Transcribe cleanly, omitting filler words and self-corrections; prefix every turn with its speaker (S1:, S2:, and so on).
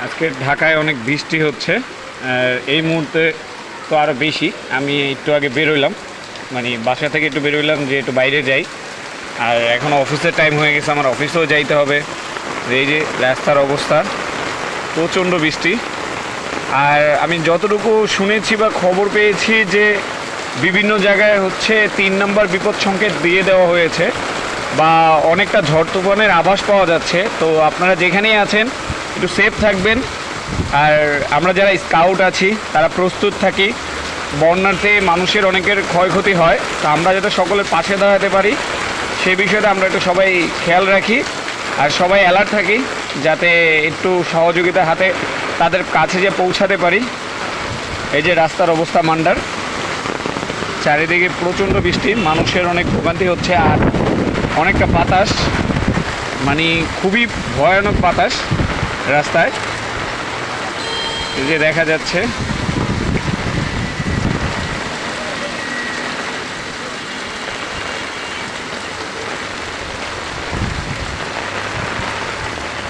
S1: আজকে ঢাকায় অনেক বৃষ্টি হচ্ছে। আর এই মুহূর্তে তো আরও বেশি। আমি একটু আগে বেরোলাম, মানে বাসা থেকে একটু বেরোলাম যে একটু বাইরে যাই। আর এখন অফিসের টাইম হয়ে গেছে, আমার অফিসেও যাইতে হবে। এই যে রাস্তার অবস্থা, প্রচণ্ড বৃষ্টি। আর আমি যতটুকু শুনেছি বা খবর পেয়েছি যে বিভিন্ন জায়গায় হচ্ছে 3 নম্বর বিপদ সংকেত দিয়ে দেওয়া হয়েছে বা অনেকটা ঝড় তুফানের আভাস পাওয়া যাচ্ছে। তো আপনারা যেখানেই আছেন একটু সেফ থাকবেন। আর আমরা যারা স্কাউট আছি তারা প্রস্তুত থাকি। বন্যাতে মানুষের অনেকের ক্ষয়ক্ষতি হয়, তো আমরা যাতে সকলের পাশে দাঁড়াতে পারি সেই বিষয়টা আমরা একটু সবাই খেয়াল রাখি আর সবাই অ্যালার্ট থাকি, যাতে একটু সহযোগিতার হাতে তাদের কাছে যে পৌঁছাতে পারি। এই যে রাস্তার অবস্থা মান্ডার, চারিদিকে প্রচণ্ড বৃষ্টি, মানুষের অনেক ভোগান্তি হচ্ছে। আর অনেকটা বাতাস, মানে খুবই ভয়ানক বাতাস রাস্তায়, এই যে দেখা যাচ্ছে।